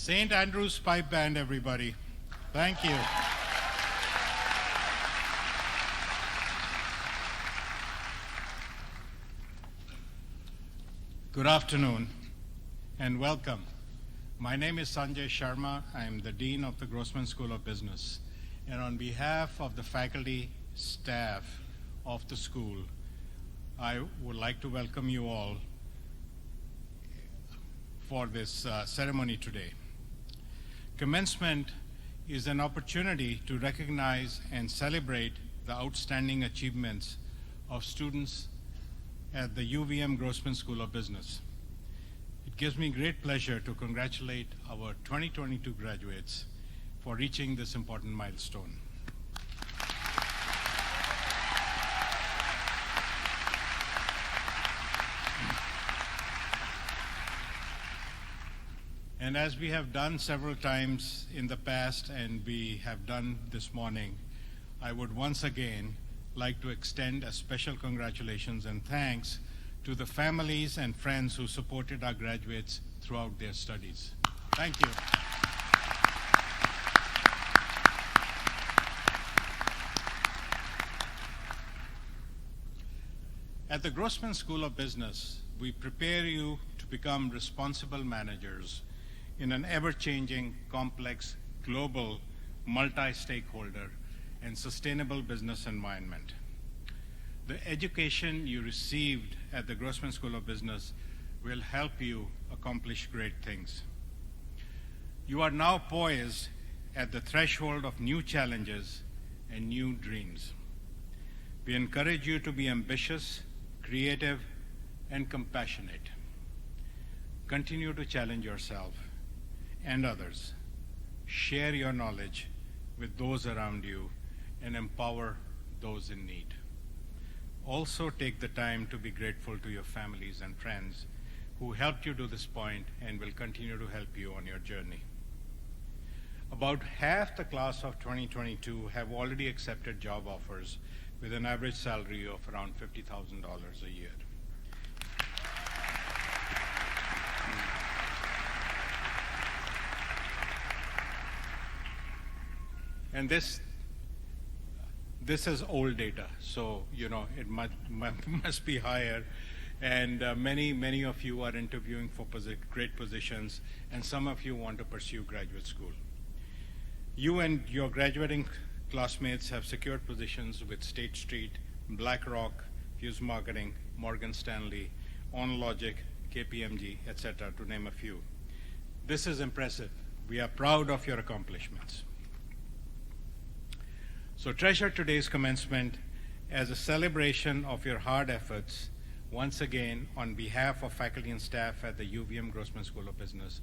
St. Andrew's Pipe Band, everybody. Thank you. Good afternoon and welcome. My name is Sanjay Sharma. I am the Dean of the Grossman School of Business. And on behalf of the faculty, staff of the school, I would like to welcome you all for this ceremony today. Commencement is an opportunity to recognize and celebrate the outstanding achievements of students at the UVM Grossman School of Business. It gives me great pleasure to congratulate our 2022 graduates for reaching this important milestone. And as we have done several times in the past and we have done this morning, I would once again like to extend a special congratulations and thanks to the families and friends who supported our graduates throughout their studies. Thank you. At the Grossman School of Business, we prepare you to become responsible managers in an ever-changing, complex, global, multi-stakeholder, and sustainable business environment. The education you received at the Grossman School of Business will help you accomplish great things. You are now poised at the threshold of new challenges and new dreams. We encourage you to be ambitious, creative, and compassionate. Continue to challenge yourself and others. Share your knowledge with those around you and empower those in need. Also take the time to be grateful to your families and friends who helped you to this point and will continue to help you on your journey. About half the class of 2022 have already accepted job offers with an average salary of around $50,000 a year. And this is old data, so it must be higher. And many of you are interviewing for great positions, and some of you want to pursue graduate school. You and your graduating classmates have secured positions with State Street, BlackRock, Hughes Marketing, Morgan Stanley, OnLogic, KPMG, etc., to name a few. This is impressive. We are proud of your accomplishments. So treasure today's commencement as a celebration of your hard efforts. Once again, on behalf of faculty and staff at the UVM Grossman School of Business,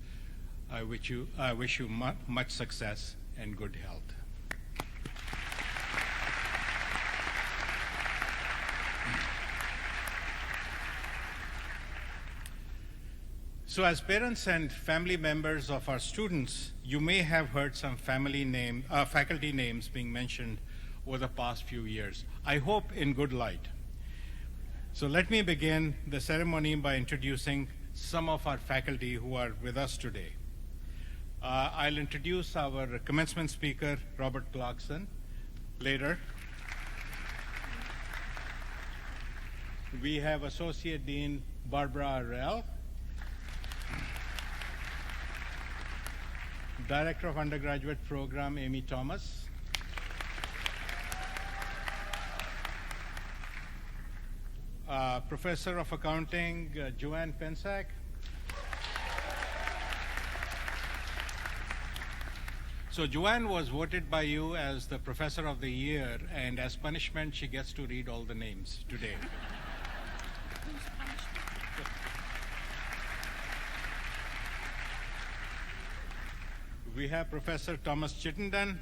I wish you much success and good health. So as parents and family members of our students, you may have heard some faculty names being mentioned over the past few years. I hope in good light. So let me begin the ceremony by introducing some of our faculty who are with us today. I'll introduce our commencement speaker, Robert Clarkson, later. We have Associate Dean Barbara Arell, Director of Undergraduate Program, Amy Thomas, Professor of Accounting, Joanne Pensack, So Joanne was voted by you as the Professor of the Year, and as punishment, she gets to read all the names today. We have Professor Thomas Chittenden,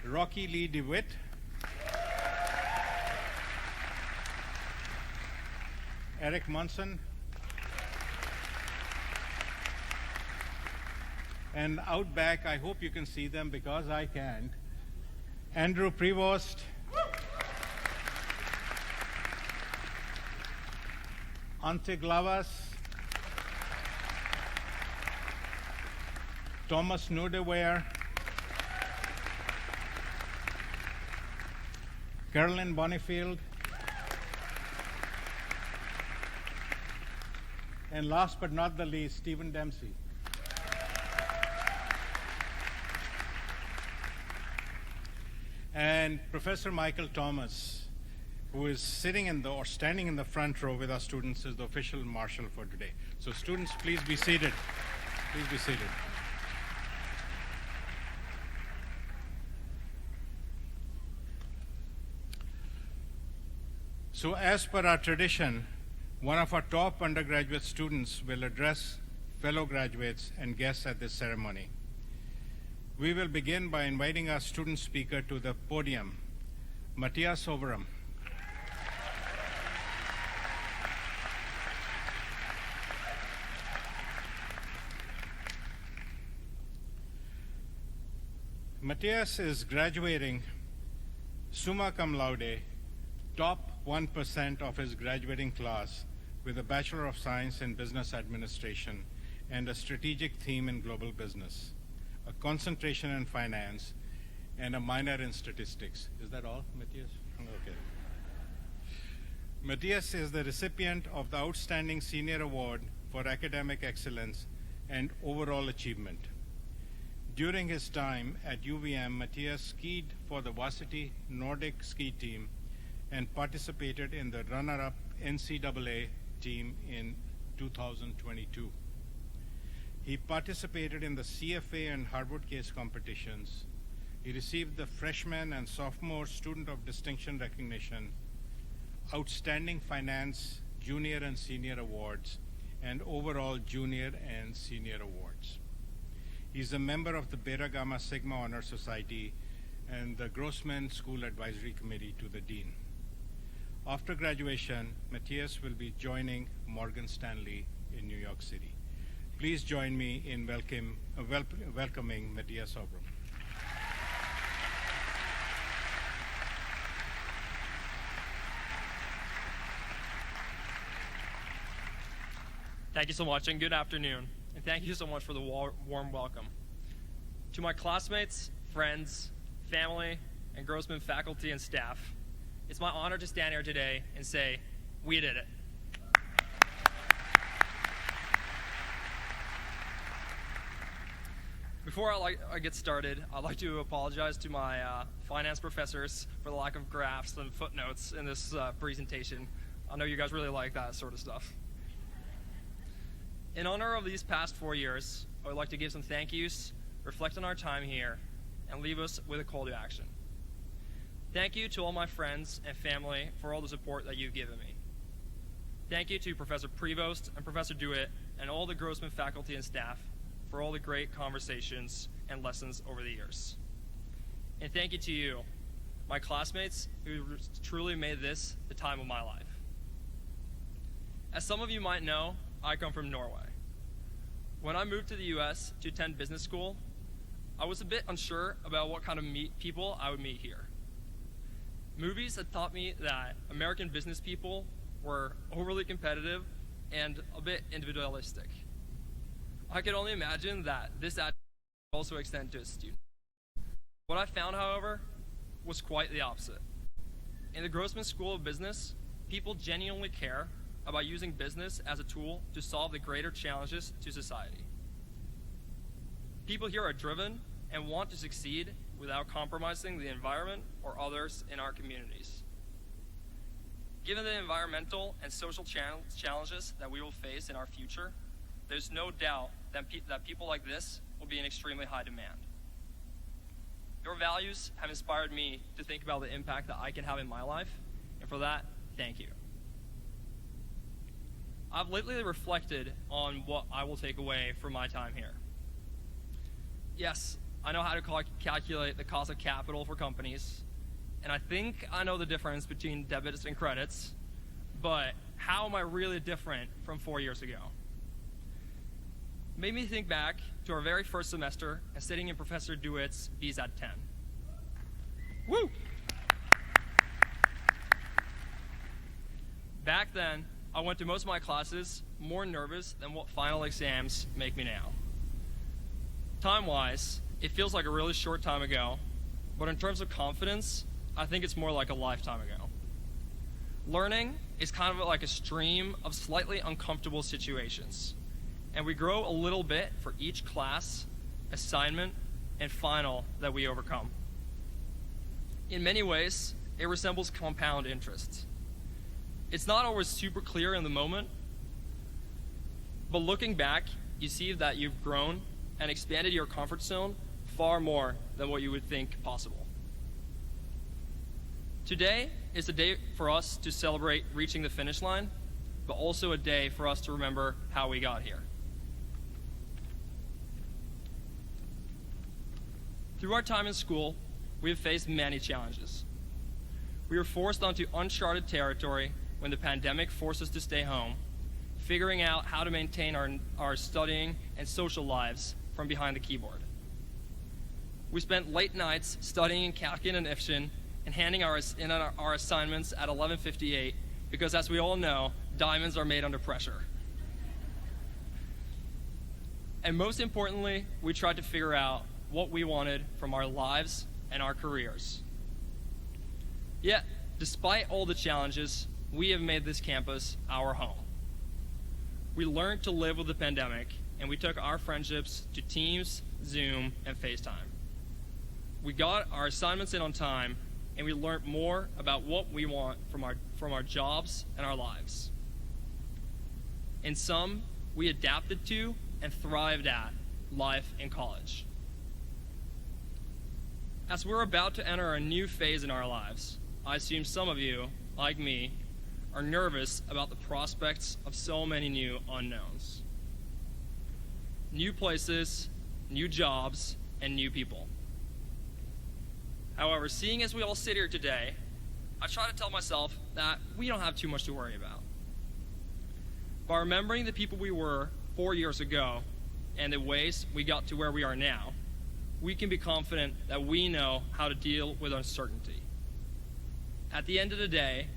Rocky Lee DeWitt, Eric Munson, and out back, I hope you can see them because I can't, Andrew Prevost, Antiglavas, Thomas Nudeware, Carolyn Bonifield, and last but not the least, Stephen Dempsey. And Professor Michael Thomas, who is sitting in the, or standing in the front row with our students, is the official marshal for today. So students, please be seated. Please be seated. So as per our tradition, one of our top undergraduate students will address fellow graduates and guests at this ceremony. We will begin by inviting our student speaker to the podium, Matthias Overum. Matthias is graduating summa cum laude, top 1% of his graduating class with a Bachelor of Science in Business Administration and a strategic theme in global business, a concentration in finance, and a minor in statistics. Is that all, Matthias? Okay. Matthias is the recipient of the Outstanding Senior Award for Academic Excellence and Overall Achievement. During his time at UVM, Matthias skied for the varsity Nordic ski team and participated in the runner-up NCAA team in 2022. He participated in the CFA and Harvard Case competitions. He received the Freshman and Sophomore Student of Distinction recognition, Outstanding Finance Junior and Senior Awards, and overall Junior and Senior Awards. He's a member of the Beta Gamma Sigma Honor Society and the Grossman School Advisory Committee to the Dean. After graduation, Matthias will be joining Morgan Stanley in New York City. Please join me in welcoming Matthias Overum. Thank you so much, and good afternoon. And thank you so much for the warm welcome. To my classmates, friends, family, and Grossman faculty and staff, it's my honor to stand here today and say, we did it. Before I get started, I'd like to apologize to my finance professors for the lack of graphs and footnotes in this presentation. I know you guys really like that sort of stuff. In honor of these past 4 years, I would like to give some thank yous, reflect on our time here, and leave us with a call to action. Thank you to all my friends and family for all the support that you've given me. Thank you to Professor Prevost and Professor Dewitt and all the Grossman faculty and staff for all the great conversations and lessons over the years. And thank you to you, my classmates, who truly made this the time of my life. As some of you might know, I come from Norway. When I moved to the US to attend business school, I was a bit unsure about what kind of people I would meet here. Movies had taught me that American business people were overly competitive and a bit individualistic. I could only imagine that this attitude would also extend to a student. What I found, however, was quite the opposite. In the Grossman School of Business, people genuinely care about using business as a tool to solve the greater challenges to society. People here are driven and want to succeed without compromising the environment or others in our communities. Given the environmental and social challenges that we will face in our future, there's no doubt that people like this will be in extremely high demand. Your values have inspired me to think about the impact that I can have in my life, and for that, thank you. I've lately reflected on what I will take away from my time here. Yes, I know how to calculate the cost of capital for companies, and I think I know the difference between debits and credits, but how am I really different from 4 years ago? It made me think back to our very first semester and sitting in Professor DeWitt's BSAT 10. Woo! Back then, I went to most of my classes more nervous than what final exams make me now. Time-wise, it feels like a really short time ago, but in terms of confidence, I think it's more like a lifetime ago. Learning is kind of like a stream of slightly uncomfortable situations, and we grow a little bit for each class, assignment, and final that we overcome. In many ways, it resembles compound interest. It's not always super clear in the moment, but looking back, you see that you've grown and expanded your comfort zone far more than what you would think possible. Today is a day for us to celebrate reaching the finish line, but also a day for us to remember how we got here. Through our time in school, we have faced many challenges. We were forced onto uncharted territory when the pandemic forced us to stay home, figuring out how to maintain our studying and social lives from behind the keyboard. We spent late nights studying in Kalkin and Ifshin and handing our assignments at 11:58 because, as we all know, diamonds are made under pressure. And most importantly, we tried to figure out what we wanted from our lives and our careers. Yet, despite all the challenges, we have made this campus our home. We learned to live with the pandemic, and we took our friendships to Teams, Zoom, and FaceTime. We got our assignments in on time, and we learned more about what we want from our jobs and our lives. In sum, we adapted to and thrived at life in college. As we're about to enter a new phase in our lives, I assume some of you, like me, are nervous about the prospects of so many new unknowns. New places, new jobs, and new people. However, seeing as we all sit here today, I try to tell myself that we don't have too much to worry about. By remembering the people we were 4 years ago and the ways we got to where we are now, we can be confident that we know how to deal with uncertainty. At the end of the day,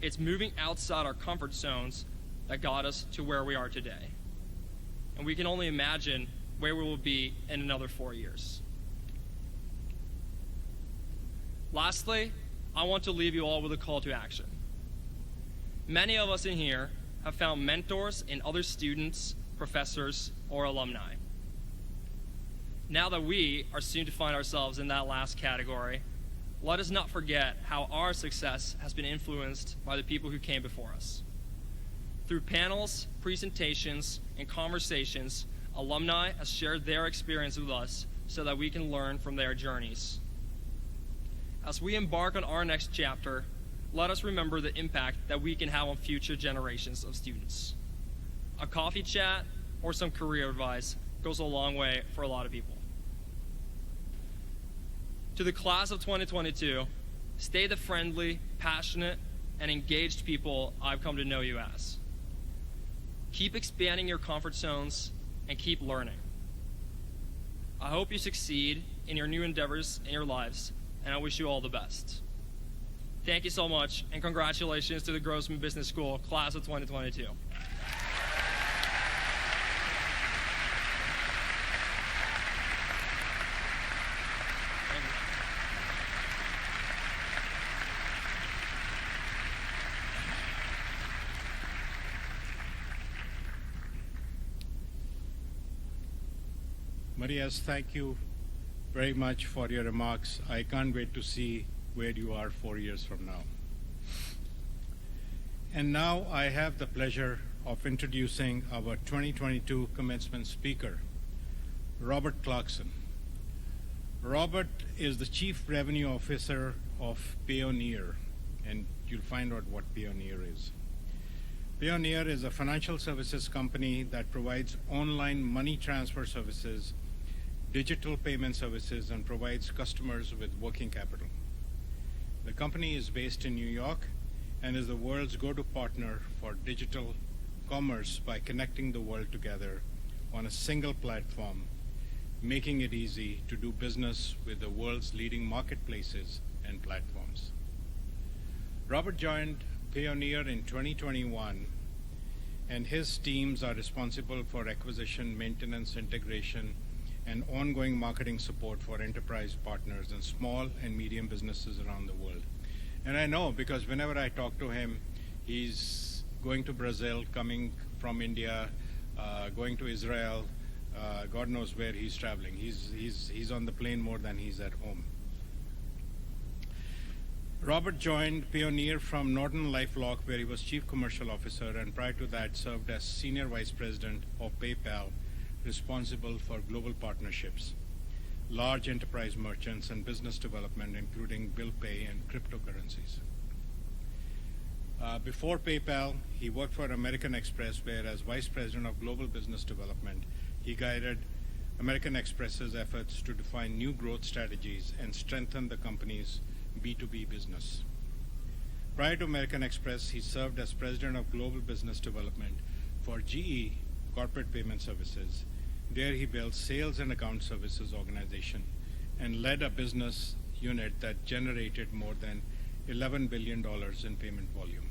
it's moving outside our comfort zones that got us to where we are today. And we can only imagine where we will be in another 4 years. Lastly, I want to leave you all with a call to action. Many of us in here have found mentors in other students, professors, or alumni. Now that we are soon to find ourselves in that last category, let us not forget how our success has been influenced by the people who came before us. Through panels, presentations, and conversations, alumni have shared their experience with us so that we can learn from their journeys. As we embark on our next chapter, let us remember the impact that we can have on future generations of students. A coffee chat or some career advice goes a long way for a lot of people. To the class of 2022, stay the friendly, passionate, and engaged people I've come to know you as. Keep expanding your comfort zones and keep learning. I hope you succeed in your new endeavors in your lives, and I wish you all the best. Thank you so much, and congratulations to the Grossman Business School class of 2022. Marias, thank you very much for your remarks. I can't wait to see where you are 4 years from now. And now I have the pleasure of introducing our 2022 commencement speaker, Robert Clarkson. Robert is the Chief Revenue Officer of Payoneer, and you'll find out what Payoneer is. Payoneer is a financial services company that provides online money transfer services, digital payment services, and provides customers with working capital. The company is based in New York and is the world's go-to partner for digital commerce by connecting the world together on a single platform, making it easy to do business with the world's leading marketplaces and platforms. Robert joined Payoneer in 2021, and his teams are responsible for acquisition, maintenance, integration, and ongoing marketing support for enterprise partners and small and medium businesses around the world. And I know because whenever I talk to him, he's going to Brazil, coming from India, going to Israel, God knows where he's traveling. He's on the plane more than he's at home. Robert joined Payoneer from Norton LifeLock, where he was Chief Commercial Officer, and prior to that served as Senior Vice President of PayPal, responsible for global partnerships, large enterprise merchants, and business development, including bill pay and cryptocurrencies. Before PayPal, he worked for American Express, where as Vice President of Global Business Development, he guided American Express's efforts to define new growth strategies and strengthen the company's B2B business. Prior to American Express, he served as President of Global Business Development for GE Corporate Payment Services. There he built Sales and Account Services organization and led a business unit that generated more than $11 billion in payment volume.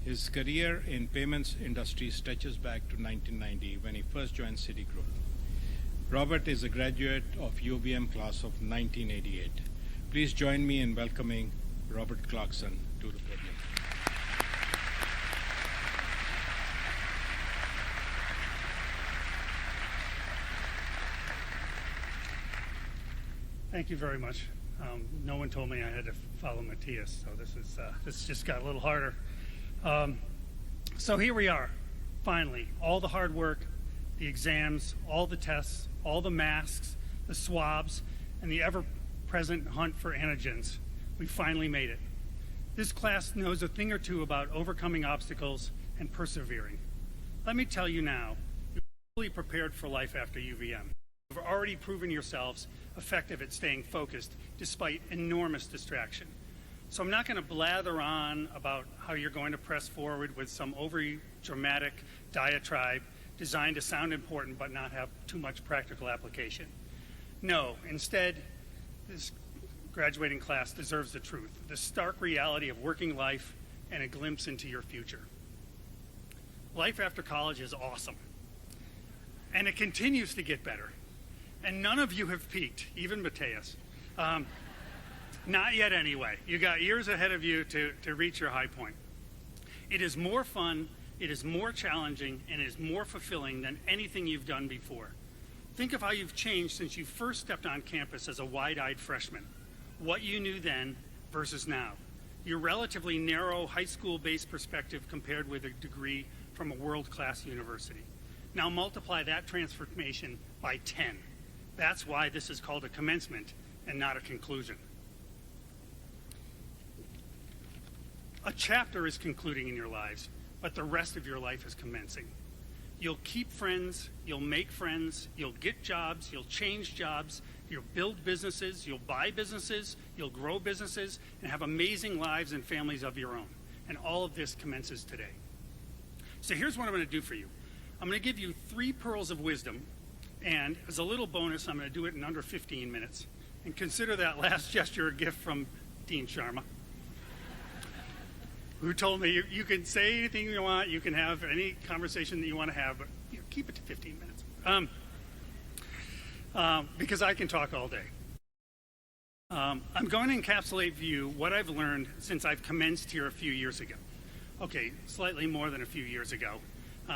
His career in payments industry stretches back to 1990 when he first joined Citigroup. Robert is a graduate of UVM class of 1988. Please join me in welcoming Robert Clarkson to the podium. Thank you very much. No one told me I had to follow Matthias, so this just got a little harder. So here we are, finally. All the hard work, the exams, all the tests, all the masks, the swabs, and the ever-present hunt for antigens. We finally made it. This class knows a thing or two about overcoming obstacles and persevering. Let me tell you now, you're fully prepared for life after UVM. You've already proven yourselves effective at staying focused despite enormous distraction. So I'm not going to blather on about how you're going to press forward with some overly dramatic diatribe designed to sound important but not have too much practical application. No, instead, this graduating class deserves the truth, the stark reality of working life and a glimpse into your future. Life after college is awesome, and it continues to get better. And none of you have peaked, even Matthias. Not yet anyway. You got years ahead of you to reach your high point. It is more fun, it is more challenging, and it is more fulfilling than anything you've done before. Think of how you've changed since you first stepped on campus as a wide-eyed freshman. What you knew then versus now. Your relatively narrow high school-based perspective compared with a degree from a world-class university. Now multiply that transformation by 10. That's why this is called a commencement and not a conclusion. A chapter is concluding in your lives, but the rest of your life is commencing. You'll keep friends, you'll make friends, you'll get jobs, you'll change jobs, you'll build businesses, you'll buy businesses, you'll grow businesses, and have amazing lives and families of your own. And all of this commences today. So here's what I'm going to do for you. I'm going to give you 3 pearls of wisdom, and as a little bonus, I'm going to do it in under 15 minutes. And consider that last gesture a gift from Dean Sharma, who told me you can say anything you want, you can have any conversation that you want to have, but keep it to 15 minutes. Because I can talk all day. I'm going to encapsulate for you what I've learned since I've commenced here a few years ago. Okay, slightly more than a few years ago,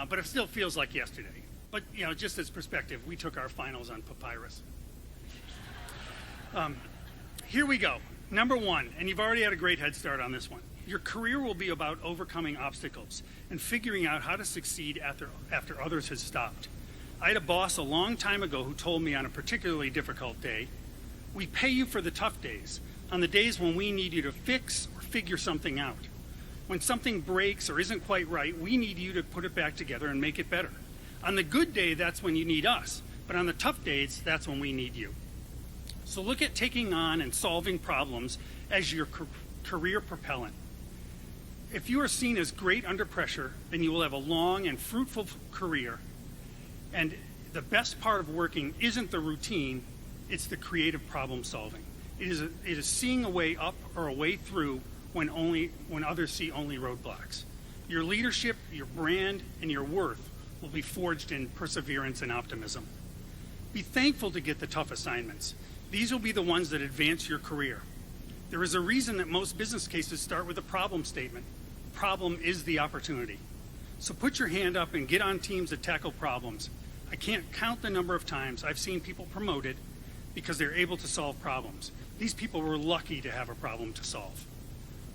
but it still feels like yesterday. But, just as perspective, we took our finals on Papyrus. Here we go. Number 1, and you've already had a great head start on this one. Your career will be about overcoming obstacles and figuring out how to succeed after others have stopped. I had a boss a long time ago who told me on a particularly difficult day, we pay you for the tough days, on the days when we need you to fix or figure something out. When something breaks or isn't quite right, we need you to put it back together and make it better. On the good day, that's when you need us, but on the tough days, that's when we need you. So look at taking on and solving problems as your career propellant. If you are seen as great under pressure, then you will have a long and fruitful career. And the best part of working isn't the routine, it's the creative problem solving. It is seeing a way up or a way through when others see only roadblocks. Your leadership, your brand, and your worth will be forged in perseverance and optimism. Be thankful to get the tough assignments. These will be the ones that advance your career. There is a reason that most business cases start with a problem statement. Problem is the opportunity. So put your hand up and get on teams that tackle problems. I can't count the number of times I've seen people promoted because they're able to solve problems. These people were lucky to have a problem to solve.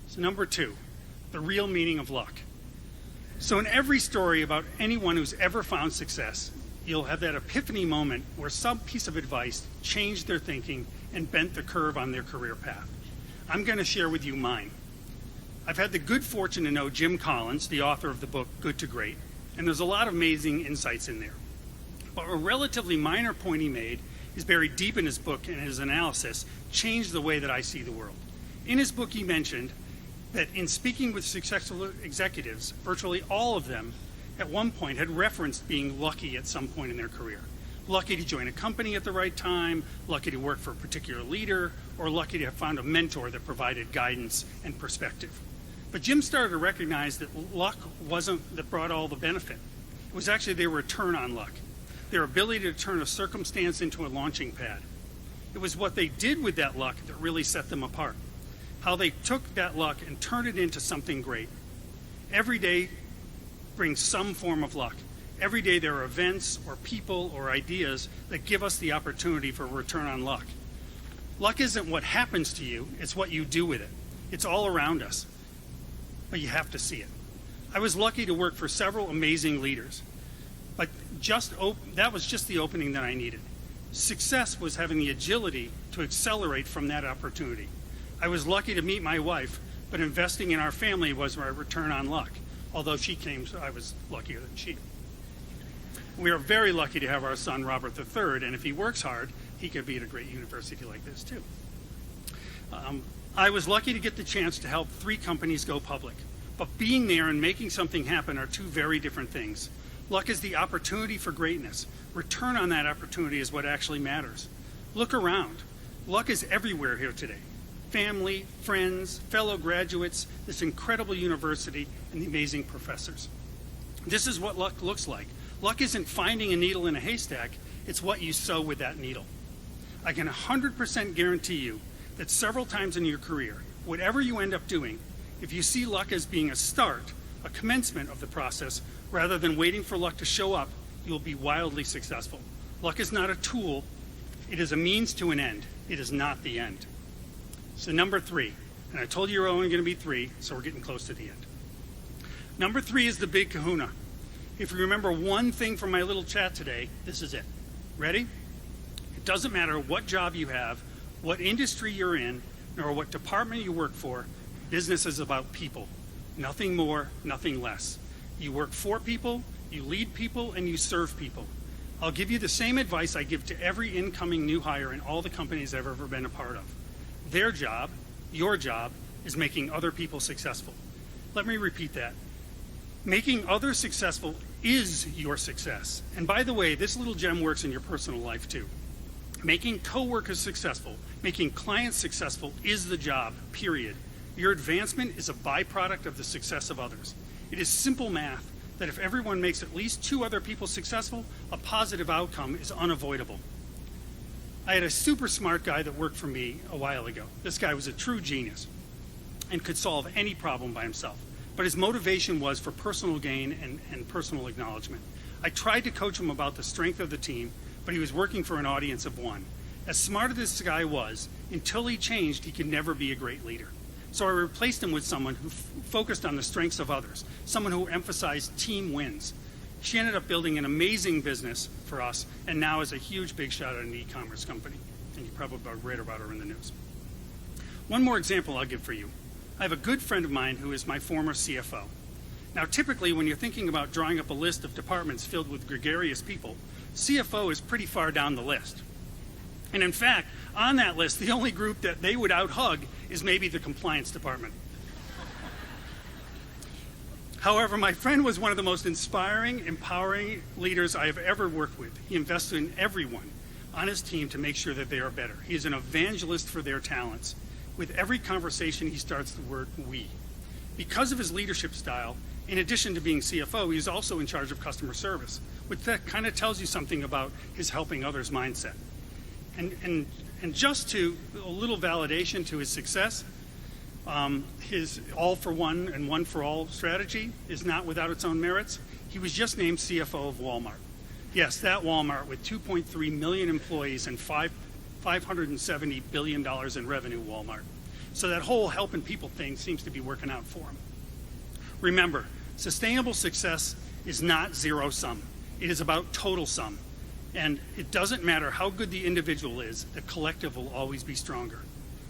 So number 2, the real meaning of luck. So in every story about anyone who's ever found success, you'll have that epiphany moment where some piece of advice changed their thinking and bent the curve on their career path. I'm going to share with you mine. I've had the good fortune to know Jim Collins, the author of the book Good to Great, and there's a lot of amazing insights in there. But a relatively minor point he made is buried deep in his book, and his analysis changed the way that I see the world. In his book, he mentioned that in speaking with successful executives, virtually all of them at one point had referenced being lucky at some point in their career. Lucky to join a company at the right time, lucky to work for a particular leader, or lucky to have found a mentor that provided guidance and perspective. But Jim started to recognize that luck wasn't that brought all the benefit. It was actually their return on luck, their ability to turn a circumstance into a launching pad. It was what they did with that luck that really set them apart. How they took that luck and turned it into something great. Every day brings some form of luck. Every day there are events or people or ideas that give us the opportunity for a return on luck. Luck isn't what happens to you, it's what you do with it. It's all around us, but you have to see it. I was lucky to work for several amazing leaders, but that was just the opening that I needed. Success was having the agility to accelerate from that opportunity. I was lucky to meet my wife, but investing in our family was my return on luck. Although she came, so I was luckier than she. We are very lucky to have our son, Robert III, and if he works hard, he could be at a great university like this, too. I was lucky to get the chance to help 3 companies go public, but being there and making something happen are 2 very different things. Luck is the opportunity for greatness. Return on that opportunity is what actually matters. Look around. Luck is everywhere here today. Family, friends, fellow graduates, this incredible university, and the amazing professors. This is what luck looks like. Luck isn't finding a needle in a haystack, it's what you sow with that needle. I can 100% guarantee you that several times in your career, whatever you end up doing, if you see luck as being a start, a commencement of the process, rather than waiting for luck to show up, you will be wildly successful. Luck is not a tool, it is a means to an end. It is not the end. So number 3, and I told you you're only going to be 3, so we're getting close to the end. Number 3 is the big kahuna. If you remember one thing from my little chat today, this is it. Ready? It doesn't matter what job you have, what industry you're in, nor what department you work for, business is about people. Nothing more, nothing less. You work for people, you lead people, and you serve people. I'll give you the same advice I give to every incoming new hire in all the companies I've ever been a part of. Their job, your job, is making other people successful. Let me repeat that. Making others successful is your success. And by the way, this little gem works in your personal life too. Making coworkers successful, making clients successful is the job, period. Your advancement is a byproduct of the success of others. It is simple math that if everyone makes at least 2 other people successful, a positive outcome is unavoidable. I had a super smart guy that worked for me a while ago. This guy was a true genius and could solve any problem by himself. But his motivation was for personal gain and personal acknowledgement. I tried to coach him about the strength of the team, but he was working for an audience of 1. As smart as this guy was, until he changed, he could never be a great leader. So I replaced him with someone who focused on the strengths of others, someone who emphasized team wins. She ended up building an amazing business for us, and now is a huge big shot at an e-commerce company. And you probably read about her in the news. One more example I'll give for you. I have a good friend of mine who is my former CFO. Now, typically, when you're thinking about drawing up a list of departments filled with gregarious people, CFO is pretty far down the list. And in fact, on that list, the only group that they would out-hug is maybe the compliance department. However, my friend was one of the most inspiring, empowering leaders I have ever worked with. He invested in everyone on his team to make sure that they are better. He is an evangelist for their talents. With every conversation, he starts the word we. Because of his leadership style, in addition to being CFO, he's also in charge of customer service, which that kind of tells you something about his helping others mindset. And just to a little validation to his success, his all for one and one for all strategy is not without its own merits. He was just named CFO of Walmart. Yes, that Walmart with 2.3 million employees and $570 billion in revenue, Walmart. So that whole helping people thing seems to be working out for him. Remember, sustainable success is not zero sum. It is about total sum. And it doesn't matter how good the individual is, the collective will always be stronger.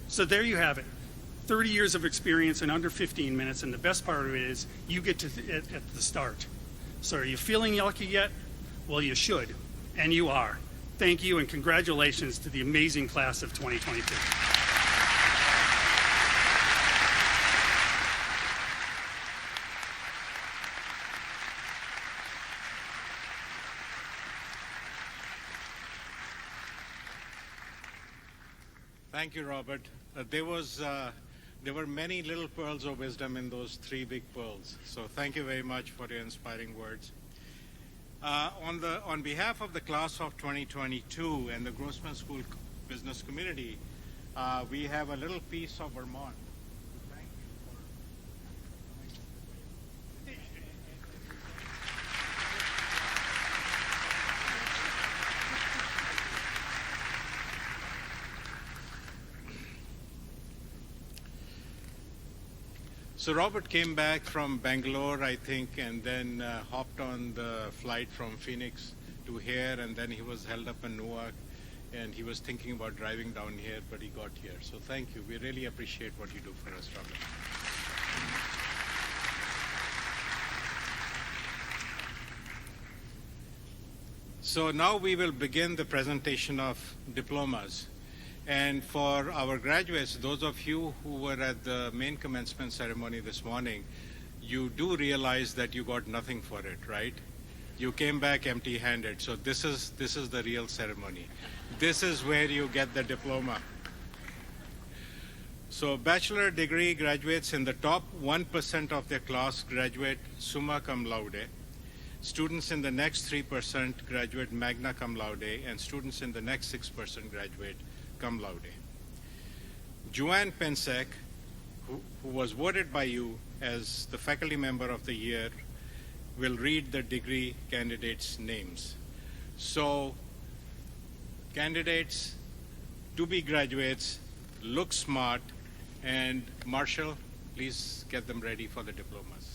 So there you have it. 30 years of experience in under 15 minutes, and the best part of it is you get to at the start. So are you feeling lucky yet? Well, you should, and you are. Thank you, and congratulations to the amazing class of 2022. Thank you, Robert. There were many little pearls of wisdom in those three big pearls. So thank you very much for your inspiring words. On behalf of the class of 2022 and the Grossman School business community, we have a little piece of Vermont. Thank you for So Robert came back from Bangalore, I think, and then hopped on the flight from Phoenix to here, and then he was held up in Newark, and he was thinking about driving down here, but he got here. So thank you. We really appreciate what you do for us, Robert. So now we will begin the presentation of diplomas. And for our graduates, those of you who were at the main commencement ceremony this morning, you do realize that you got nothing for it, right? You came back empty-handed. So this is the real ceremony. This is where you get the diploma. So bachelor degree graduates in the top 1% of their class graduate summa cum laude. Students in the next 3% graduate magna cum laude, and students in the next 6% graduate cum laude. Joanne Pensek, who was voted by you as the faculty member of the year, will read the degree candidates' names. So candidates, to-be graduates, look smart, and Marshall, please get them ready for the diplomas.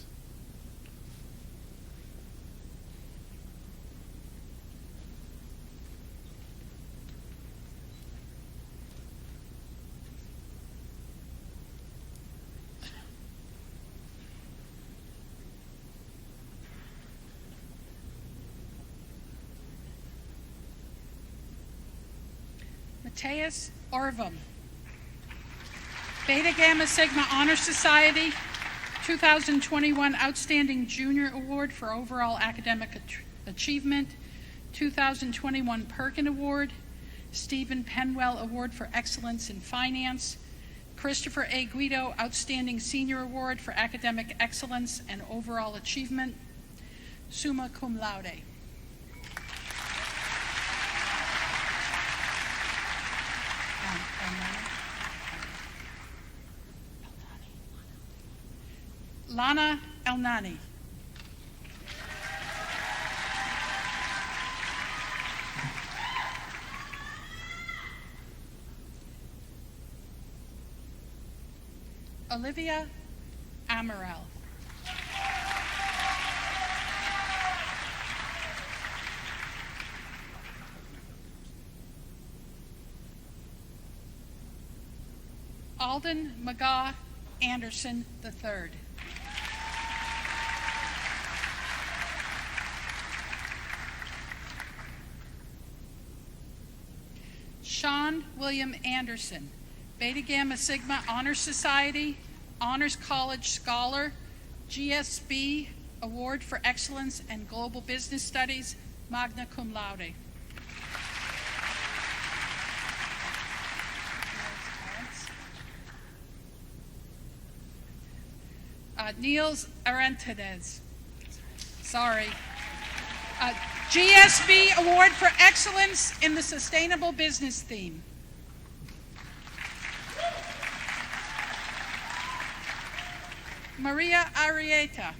Mateus Orvam, Beta Gamma Sigma Honor Society, 2021 Outstanding Junior Award for Overall Academic Achievement, 2021 Perkin Award, Stephen Penwell Award for Excellence in Finance, Christopher A. Guido Outstanding Senior Award for Academic Excellence and Overall Achievement, summa cum laude. Lana Elnani. Olivia Amaral. Alden McGaw Anderson III. Sean William Anderson, Beta Gamma Sigma Honor Society, Honors College Scholar, GSB Award for Excellence and Global Business Studies, magna cum laude. Niels Arentades. Sorry. GSB Award for Excellence in the Sustainable Business Theme. Mia Arrieta.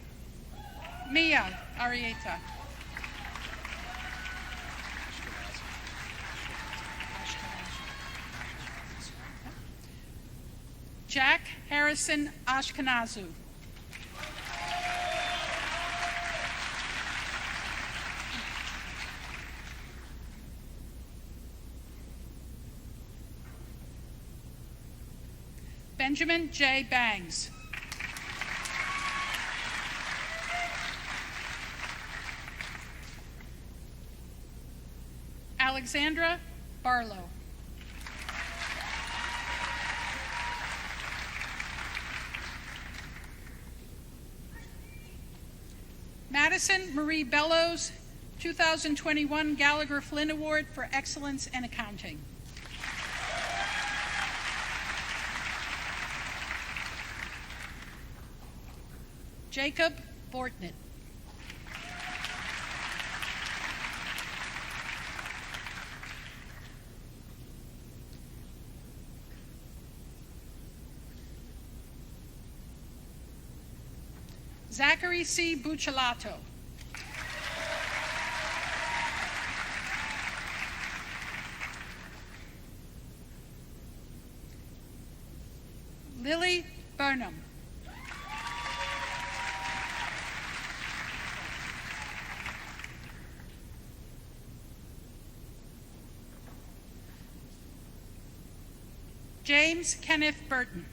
Jack Harrison Ashkenazu. Benjamin J. Bangs. Alexandra Barlow. Madison Marie Bellows, 2021 Gallagher Flynn Award for Excellence in Accounting. Jacob Bortnett. Zachary C. Buccellato. Lily Burnham. James Kenneth Burton.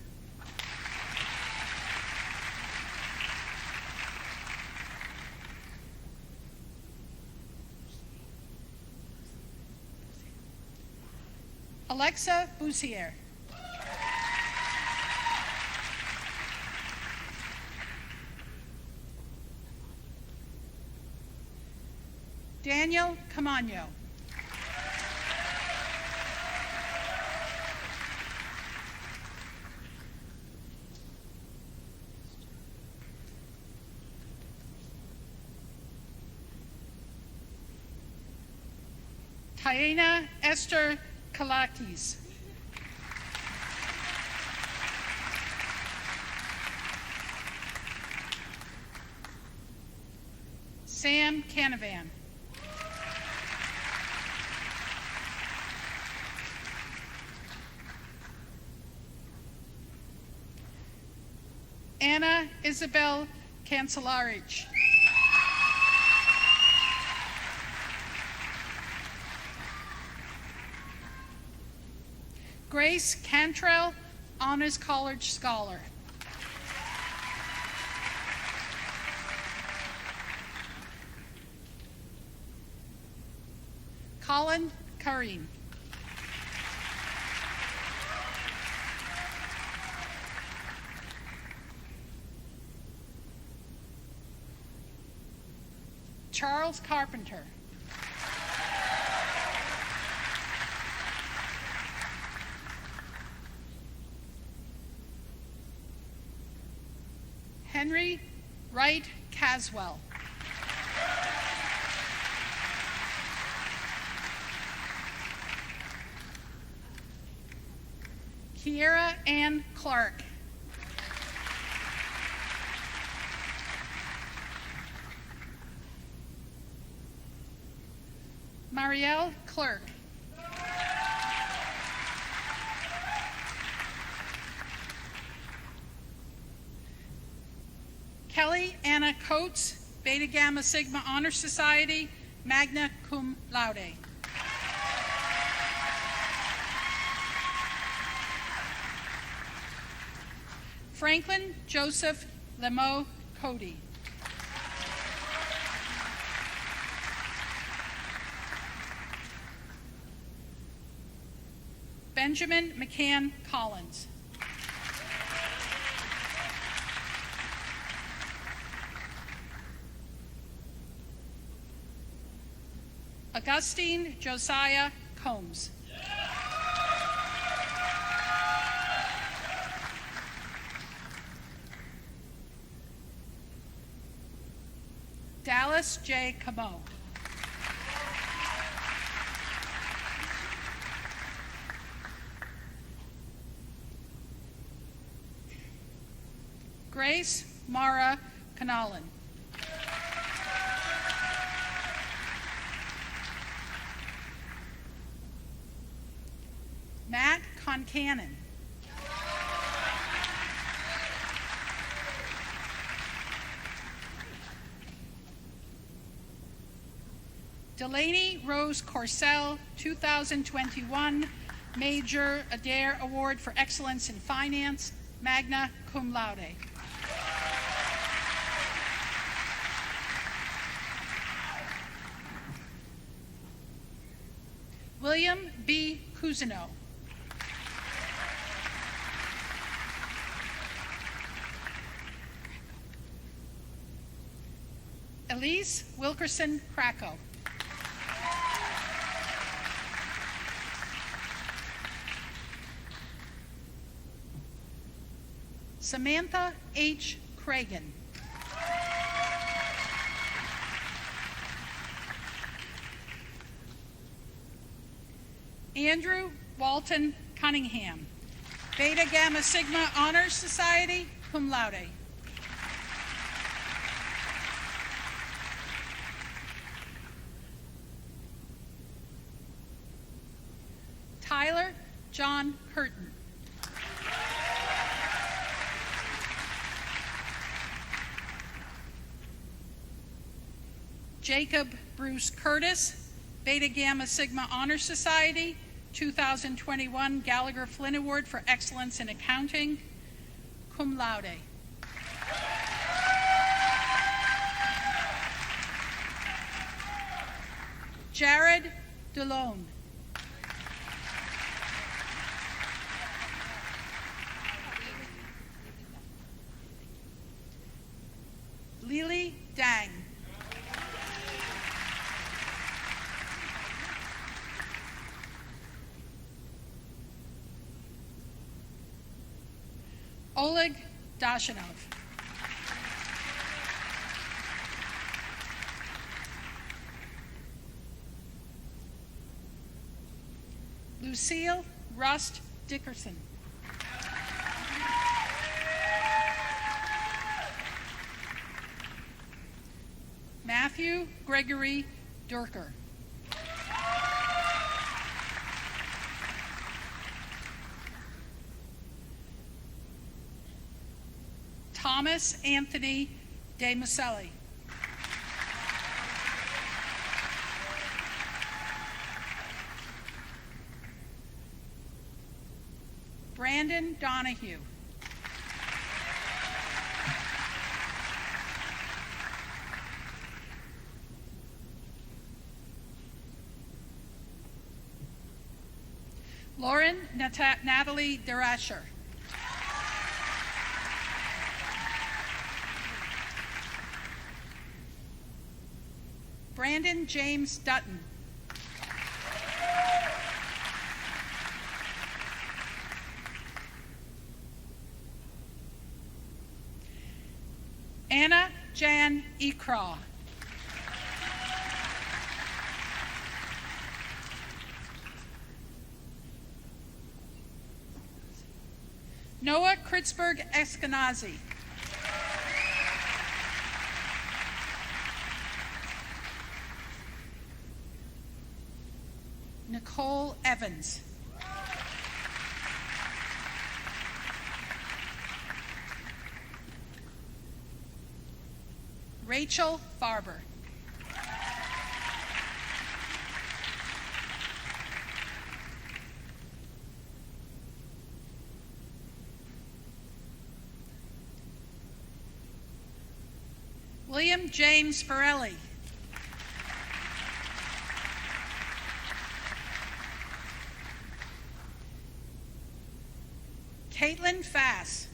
Alexa Boussier. Daniel Camano. Taina Esther Kalakis. Sam Canavan. Anna Isabel Cancelarich. Grace Cantrell, Honors College Scholar. Colin Kareem. Charles Carpenter. Henry Wright Caswell. Kiera Ann Clark. Marielle Clerk. Kelly Anna Coates, Beta Gamma Sigma Honor Society, magna cum laude. Franklin Joseph Lemo Cody. Benjamin McCann Collins. Augustine Josiah Combs. Dallas J. Camo. Grace Mara Canalan. Matt Concannon. Delaney Rose Corsell, 2021 Major Adair Award for Excellence in Finance, magna cum laude. William B. Cousineau. Elise Wilkerson Krakow. Samantha H. Cragen. Andrew Walton Cunningham, Beta Gamma Sigma Honors Society, cum laude. Tyler John Curtin. Jacob Bruce Curtis, Beta Gamma Sigma Honor Society, 2021 Gallagher Flynn Award for Excellence in Accounting, cum laude. Jared DeLone. Lily Dang. Oleg Dashanov. Lucille Rust Dickerson. Matthew Gregory Durker. Thomas Anthony De Maselli. Brandon Donahue. Lauren Natalie DeRasher. Brandon James Dutton. Anna Jan Ecraw. Noah Kritzberg Eskenazi. Nicole Evans. Rachel Farber. William James Farelli. Caitlin Fass.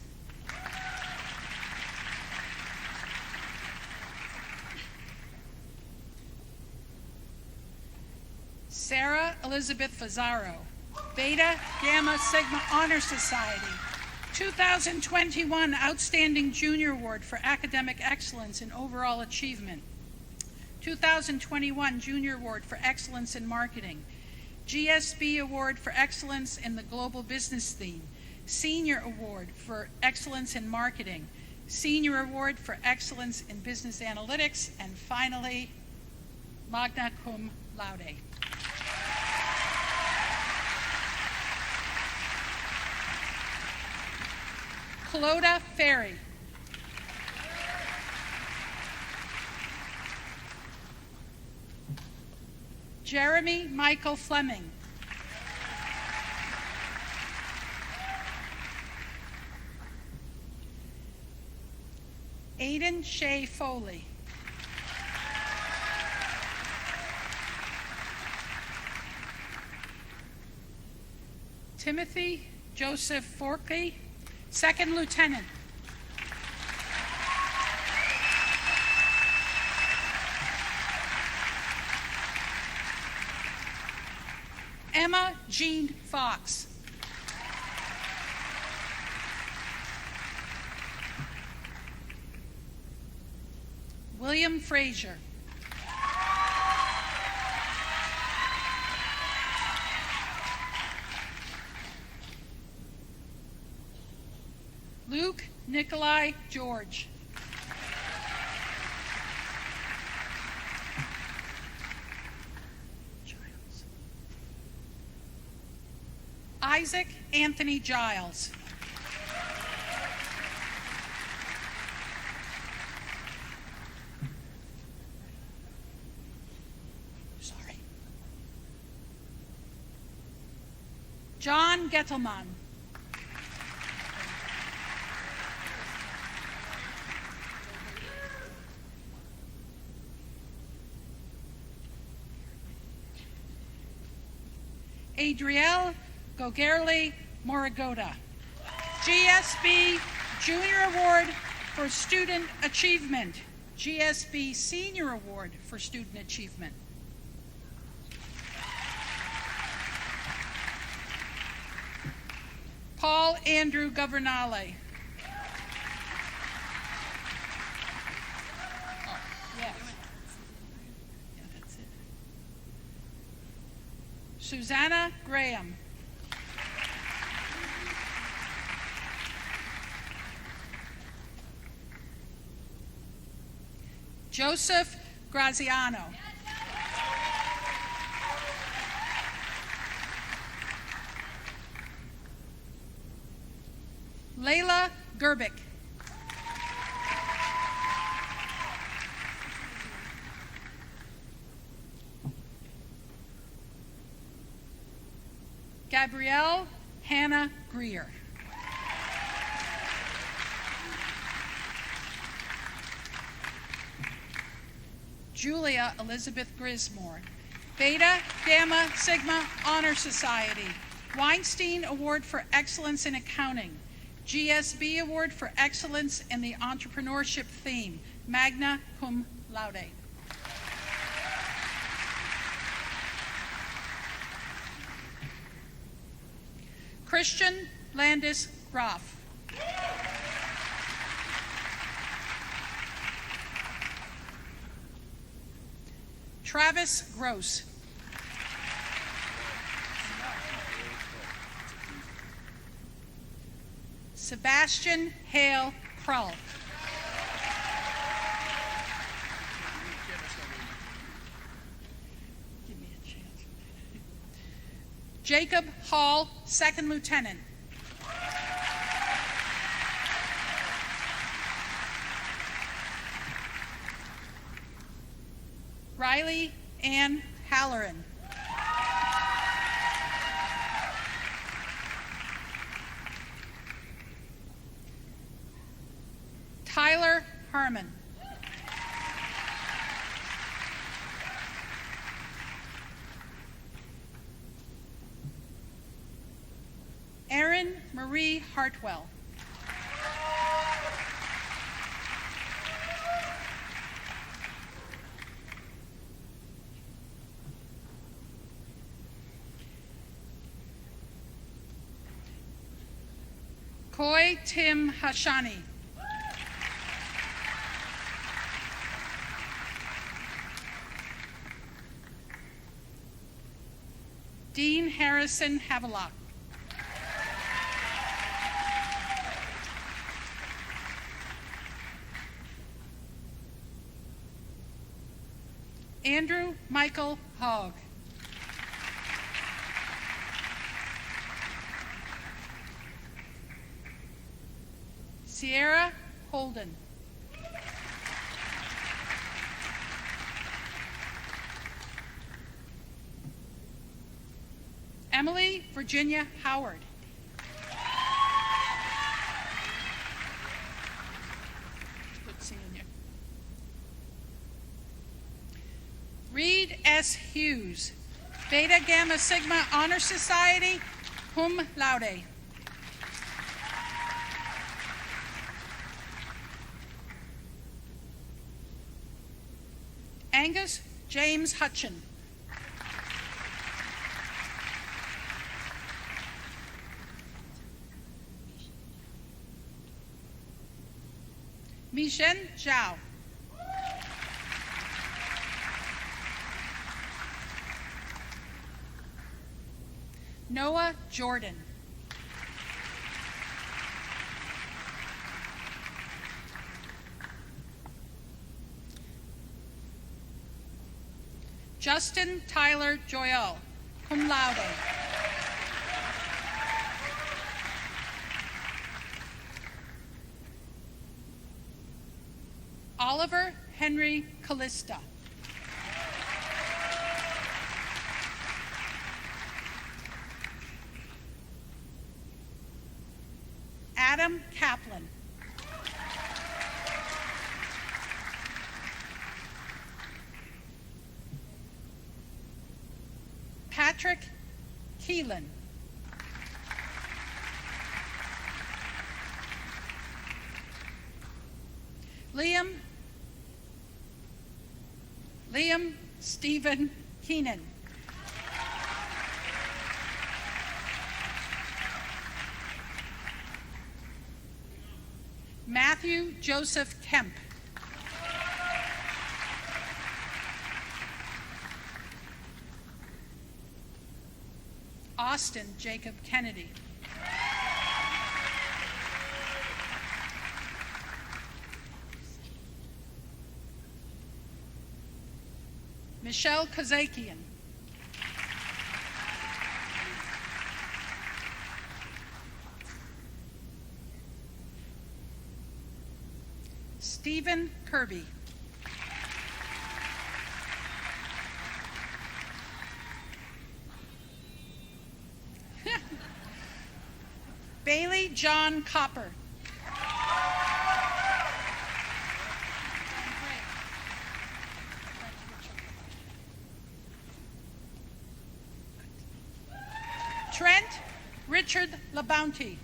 Sarah Elizabeth Fazzaro, Beta Gamma Sigma Honor Society, 2021 Outstanding Junior Award for Academic Excellence and Overall Achievement, 2021 Junior Award for Excellence in Marketing, GSB Award for Excellence in the Global Business Theme, Senior Award for Excellence in Marketing, Senior Award for Excellence in Business Analytics, and finally, magna cum laude. Clodagh Ferry. Jeremy Michael Fleming. Aidan Shea Foley. Timothy Joseph Forkey, Second Lieutenant. Emma Jean Fox. William Frazier. Luke Nikolai George. Isaac Anthony Giles. Sorry. John Gettelman. Adrielle Gogerli Moragota, GSB Junior Award for Student Achievement, GSB Senior Award for Student Achievement. Paul Andrew Governale. Yes. Yeah, that's it. Susanna Graham. Joseph Graziano. Layla Gerbic. Gabrielle Hannah Greer. Julia Elizabeth Grismore, Beta Gamma Sigma Honor Society, Weinstein Award for Excellence in Accounting, GSB Award for Excellence in the Entrepreneurship Theme, magna cum laude. Christian Landis Groff. Travis Gross. Sebastian Hale Krull. Give me a chance. Jacob Hall, Second Lieutenant. Riley Ann Halloran. Tyler Harmon. Erin Marie Hartwell. Koi Tim Hashani. Dean Harrison Havelock. Andrew Michael Hogg. Sierra Holden. Emily Virginia Howard. Good seeing you. Reed S. Hughes, Beta Gamma Sigma Honor Society, cum laude. Angus James Hutchin. Mishen Zhao. Noah Jordan. Justin Tyler Joyal, cum laude. Oliver Henry Callista. Adam Kaplan. Patrick Keelan. Liam Stephen Keenan. Matthew Joseph Kemp. Austin Jacob Kennedy. Michelle Kazakian. Stephen Kirby. Bailey John Copper. Trent Richard LaBounty.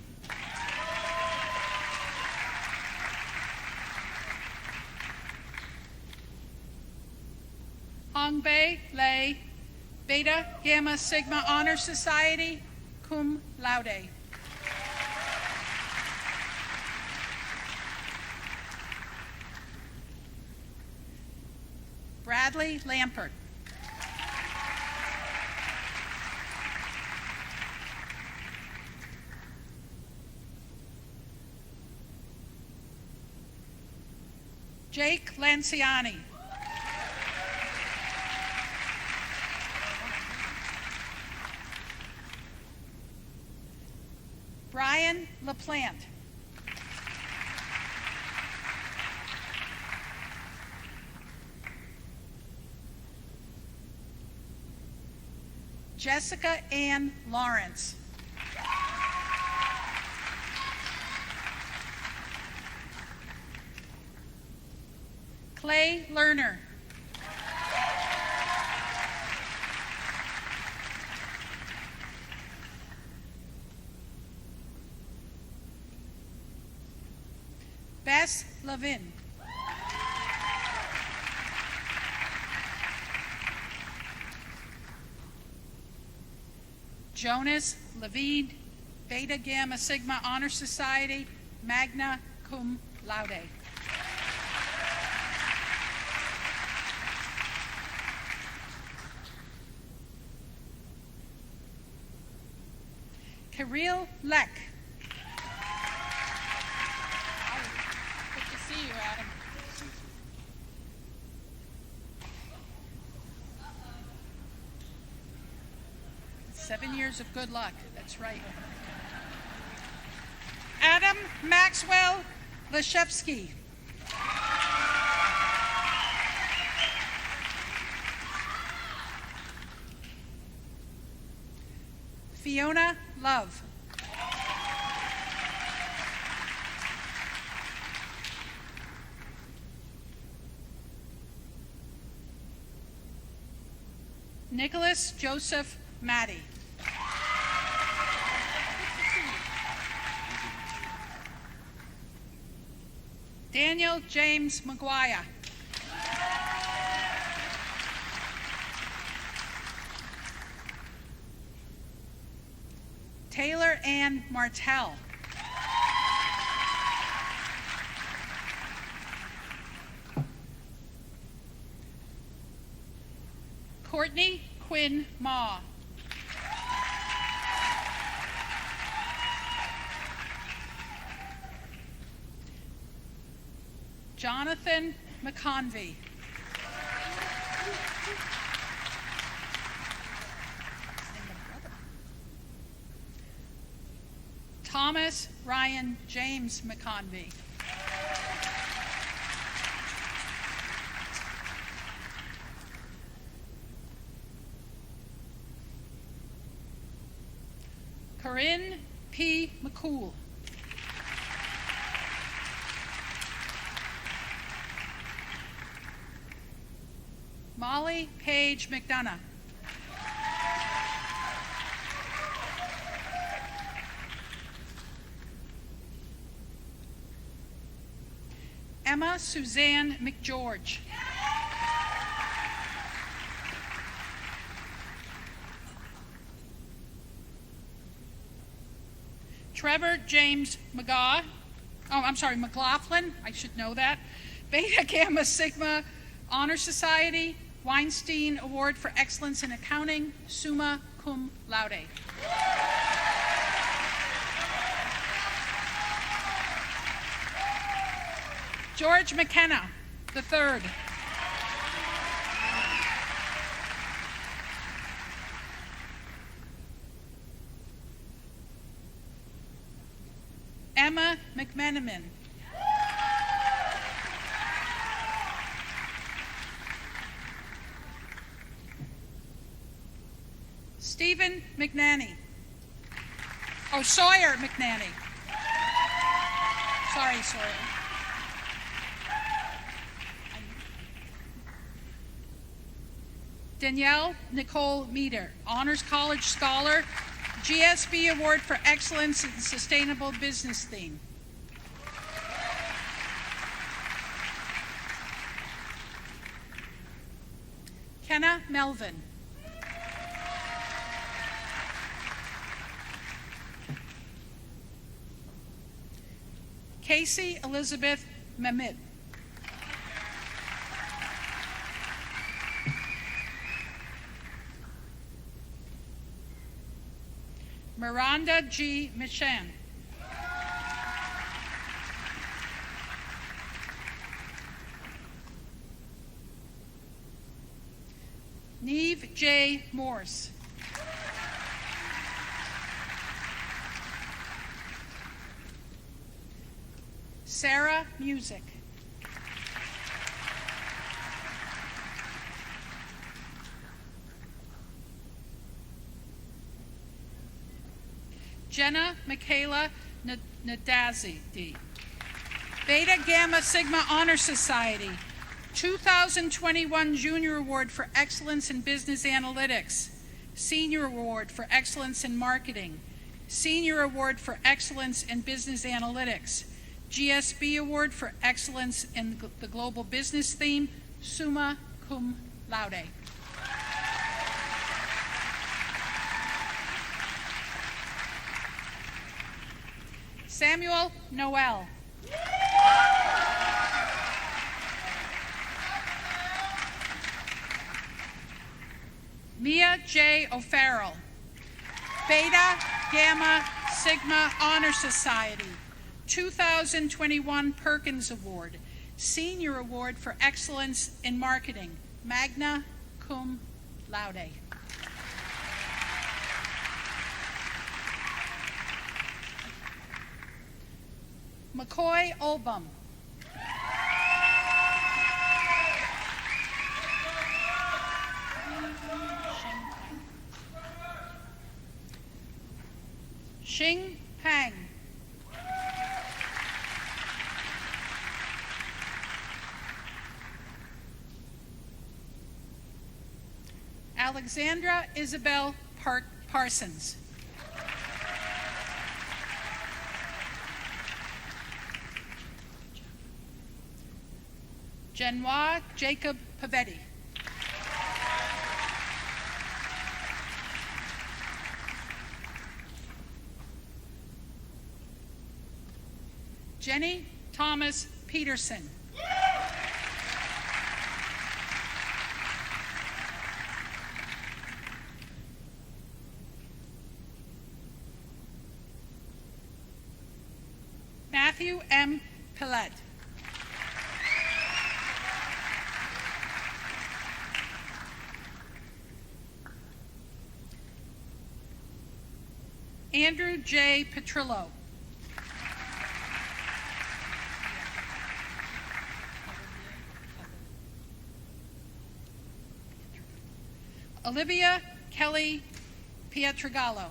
Hongbei Lei, Beta Gamma Sigma Honor Society, cum laude. Bradley Lampert. Jake Lanciani. Brian LaPlante. Jessica Ann Lawrence. Clay Lerner. Bess Levin. Jonas Levine, Beta Gamma Sigma Honor Society, magna cum laude. Kirill Lek. Good to see you, Adam. Seven years of good luck, that's right. Adam Maxwell Leshevsky. Fiona Love. Nicholas Joseph Matty. Daniel James McGuire. Taylor Ann Martell. Courtney Quinn Ma. Jonathan McConvey. Thomas Ryan James McConvey. Corinne P. McCool. Molly Page McDonough. Emma Suzanne McGeorge. Trevor James McGraw. Oh, I'm sorry, McLaughlin. I should know that. Beta Gamma Sigma Honor Society, Weinstein Award for Excellence in Accounting, summa cum laude. George McKenna, III. Emma McMenamin. Stephen McNanny. Oh, Sawyer McNanny. Sorry, Sawyer. Danielle Nicole Meter, Honors College Scholar, GSB Award for Excellence in Sustainable Business Theme. Kenna Melvin. Casey Elizabeth Mehmet. Miranda G. Michan. Neve J. Morse. Sarah Music. Jenna Michaela Nadazi. Beta Gamma Sigma Honor Society, 2021 Junior Award for Excellence in Business Analytics, Senior Award for Excellence in Marketing, Senior Award for Excellence in Business Analytics, GSB Award for Excellence in the Global Business Theme, summa cum laude. Samuel Noel. Mia J. O'Farrell. Beta Gamma Sigma Honor Society, 2021 Perkins Award, Senior Award for Excellence in Marketing, magna cum laude. McCoy Olbum. Xing Pang. Alexandra Isabel Parsons. Genoa Jacob Pavetti. Jenny Thomas Peterson. Matthew M. Pillette. Andrew J. Petrillo. Olivia Kelly Pietragallo.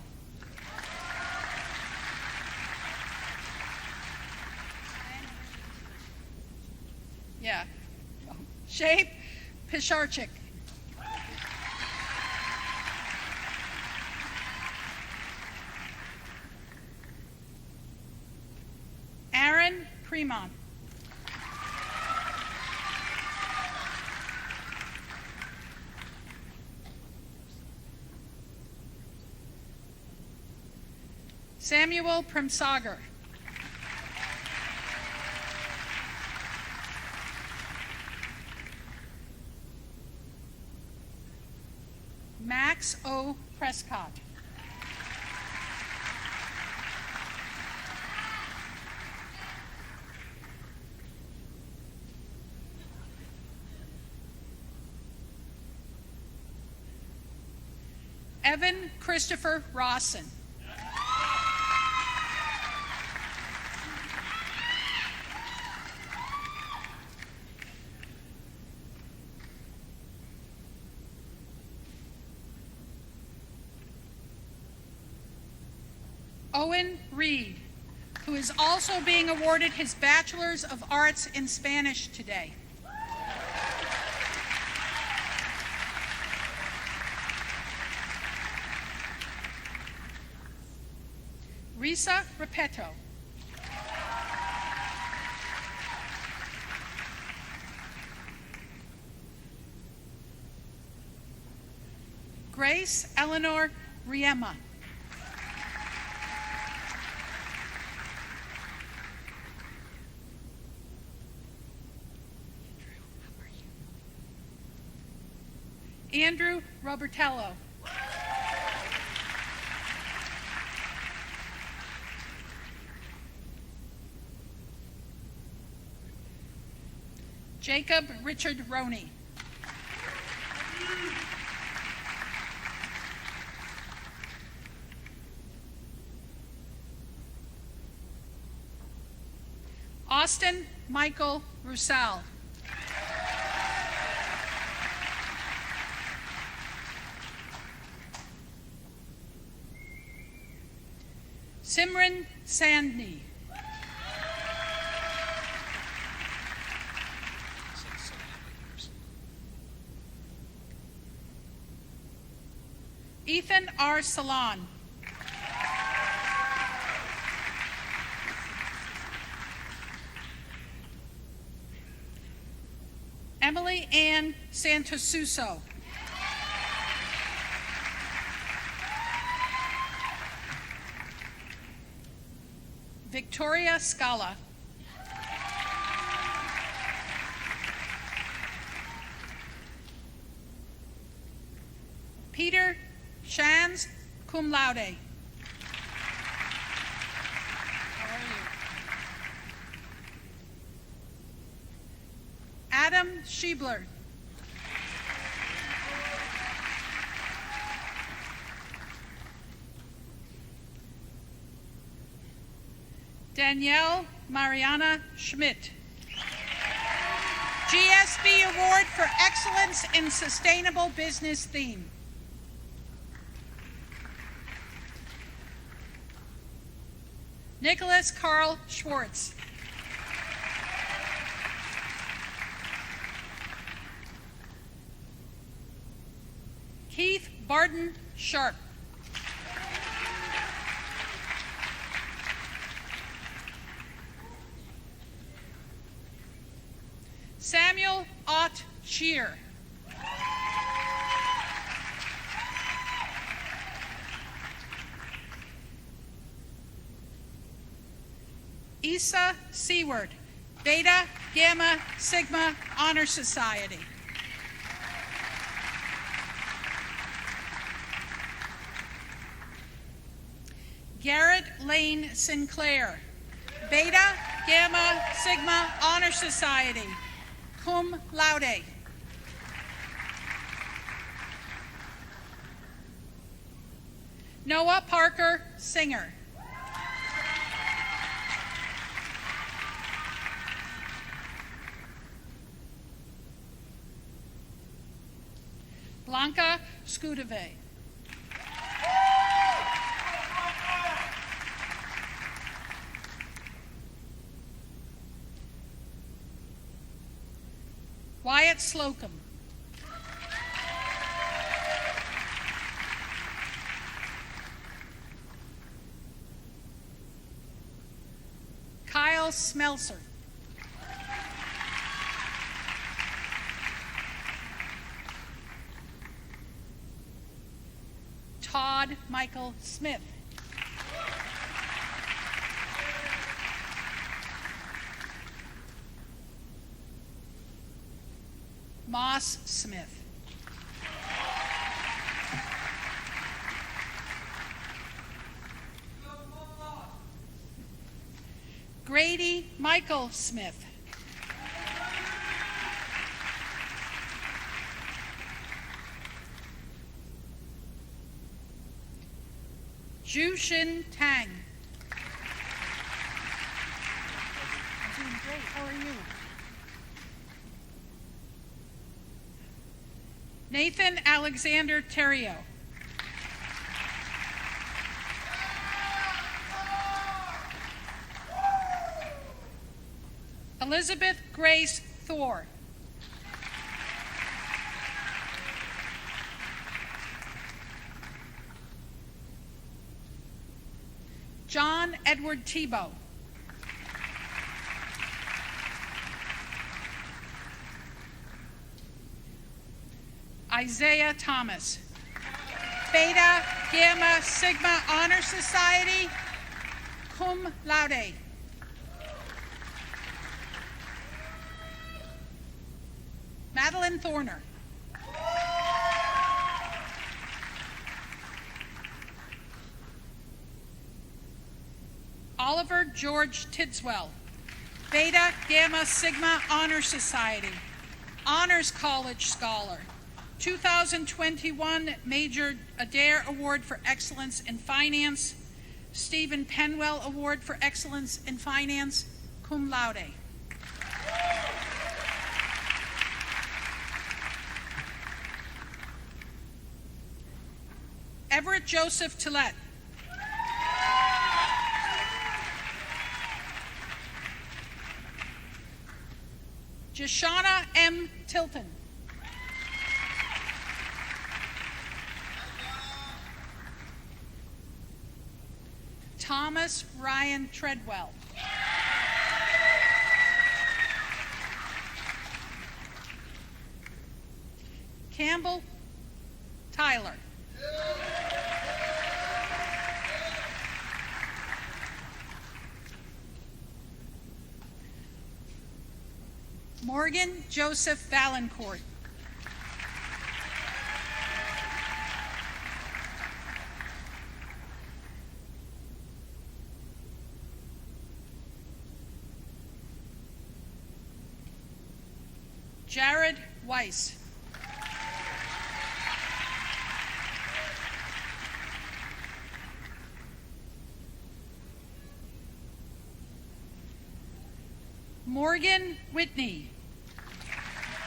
Yeah. Shape Pisharchik. Aaron Premont. Samuel Premsager. Max O. Prescott. Evan Christopher Rawson. Owen Reed, who is also being awarded his Bachelor's of Arts in Spanish today. Risa Repetto. Grace Eleanor Riema. Andrew Robertello. Jacob Richard Roney. Austin Michael Roussel. Simran Sandhi. Ethan R. Salon. Emily Ann Santosuso. Victoria Scala. Peter Shands, cum laude. Adam Schiebler. Danielle Mariana Schmidt. GSB Award for Excellence in Sustainable Business Theme. Nicholas Carl Schwartz. Keith Barton Sharp. Samuel Ott Shear. Issa Seward, Beta Gamma Sigma Honor Society. Garrett Lane Sinclair, Beta Gamma Sigma Honor Society, cum laude. Noah Parker Singer. Blanca Scudeve. Wyatt Slocum. Kyle Smelser. Todd Michael Smith. Moss Smith. Grady Michael Smith. Jushin Tang. I'm doing great. How are you? Nathan Alexander Terrio. Elizabeth Grace Thor. John Edward Tebow. Isaiah Thomas. Beta Gamma Sigma Honor Society, cum laude. Madeline Thorner. Oliver George Tidswell. Beta Gamma Sigma Honor Society, Honors College Scholar. 2021 Major Adair Award for Excellence in Finance, Stephen Penwell Award for Excellence in Finance, cum laude. Everett Joseph Tillett. Jashana M. Tilton. Thomas Ryan Treadwell. Campbell Tyler. Morgan Joseph Valancourt. Jared Weiss. Morgan Whitney,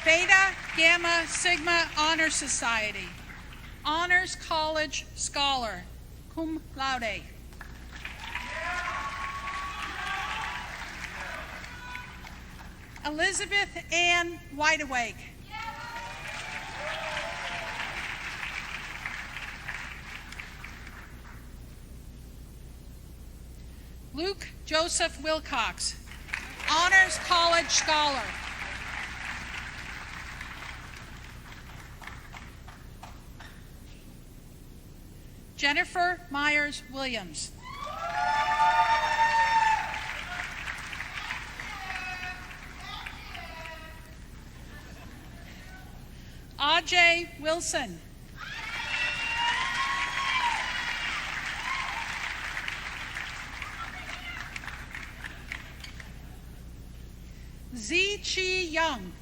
Beta Gamma Sigma Honor Society, Honors College Scholar, cum laude. Elizabeth Ann Wideawake. Luke Joseph Wilcox, Honors College Scholar. Jennifer Myers Williams. Ajay Wilson. Zi Chi Young.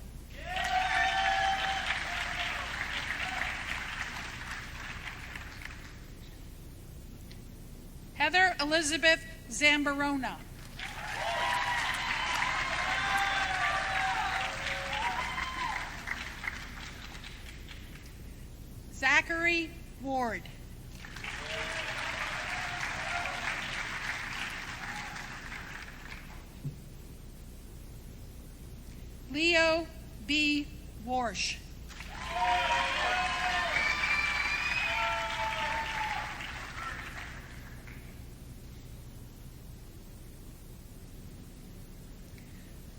Heather Elizabeth Zambarona. Zachary Ward. Leo B. Warsh.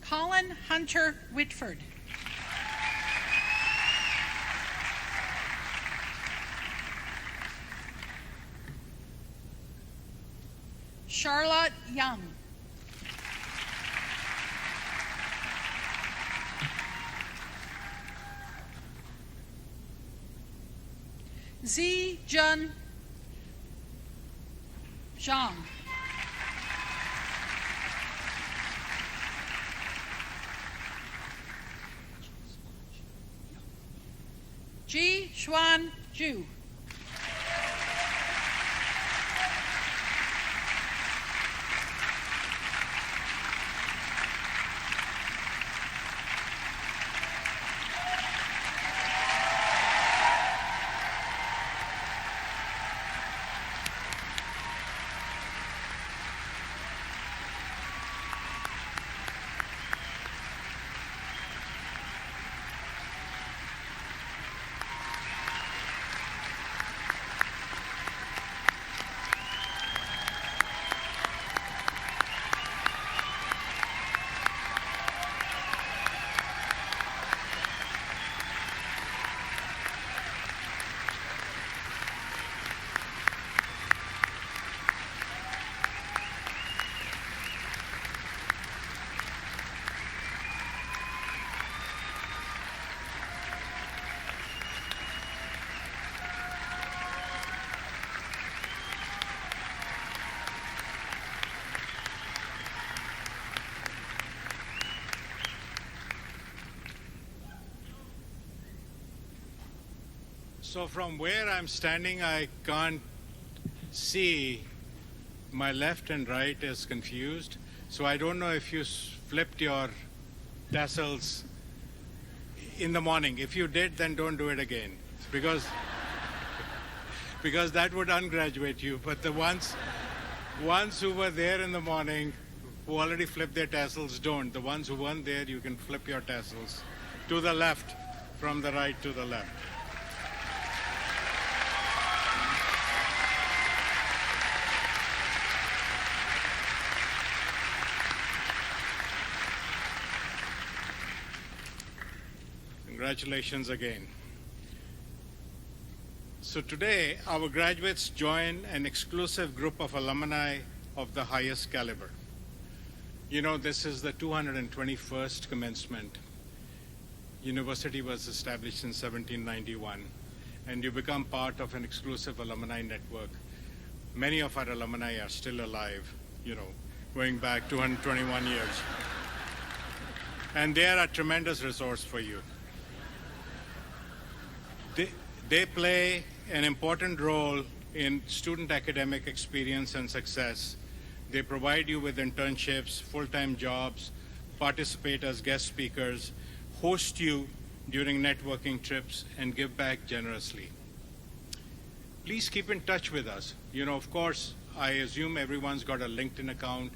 Colin Hunter Whitford. Charlotte Young. Zi Jun Zhang. Ji Xuan Zhu. So from where I'm standing, I can't see. My left and right is confused. So I don't know if you flipped your tassels in the morning. If you did, then don't do it again, because that would ungraduate you. But the ones who were there in the morning, who already flipped their tassels, don't. The ones who weren't there, you can flip your tassels to the left, from the right to the left. Congratulations again. So today, our graduates join an exclusive group of alumni of the highest caliber. You know, this is the 221st commencement. University was established in 1791, and you become part of an exclusive alumni network. Many of our alumni are still alive, you know, going back 221 years. And they are a tremendous resource for you. They play an important role in student academic experience and success. They provide you with internships, full-time jobs, participate as guest speakers, host you during networking trips, and give back generously. Please keep in touch with us. You know, of course, I assume everyone's got a LinkedIn account.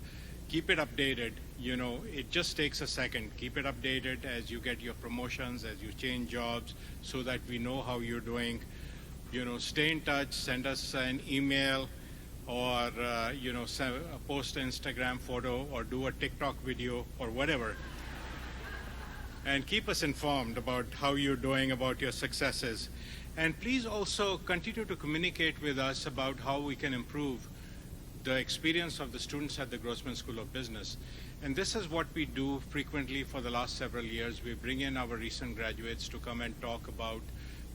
Keep it updated. You know, it just takes a second. Keep it updated as you get your promotions, as you change jobs, so that we know how you're doing. You know, stay in touch, send us an email, or, post an Instagram photo, or do a TikTok video, or whatever. And keep us informed about how you're doing, about your successes. And please also continue to communicate with us about how we can improve the experience of the students at the Grossman School of Business. And this is what we do frequently for the last several years. We bring in our recent graduates to come and talk about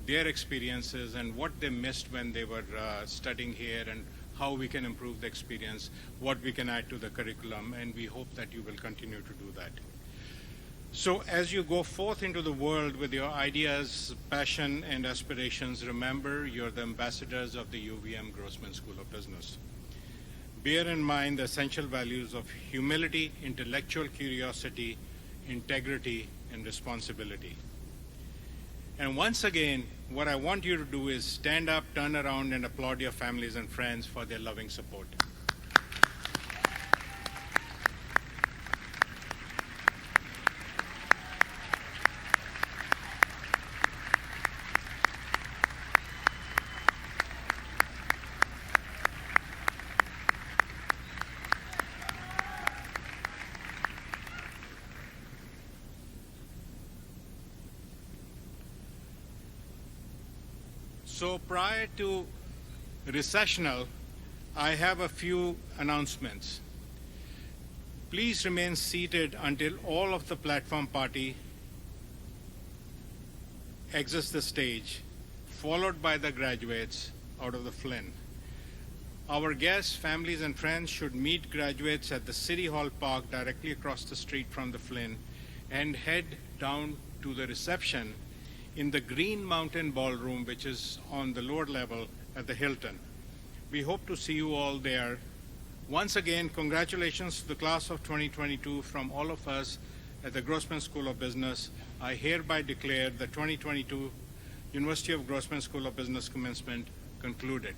their experiences and what they missed when they were studying here, and how we can improve the experience, what we can add to the curriculum, and we hope that you will continue to do that. So as you go forth into the world with your ideas, passion, and aspirations, remember you're the ambassadors of the UVM Grossman School of Business. Bear in mind the essential values of humility, intellectual curiosity, integrity, and responsibility. And once again, what I want you to do is stand up, turn around, and applaud your families and friends for their loving support. So prior to recessional, I have a few announcements. Please remain seated until all of the platform party exits the stage, followed by the graduates out of the Flynn. Our guests, families, and friends should meet graduates at the City Hall Park directly across the street from the Flynn, and head down to the reception in the Green Mountain Ballroom, which is on the lower level at the Hilton. We hope to see you all there. Once again, congratulations to the class of 2022 from all of us at the Grossman School of Business. I hereby declare the 2022 University of Grossman School of Business commencement concluded.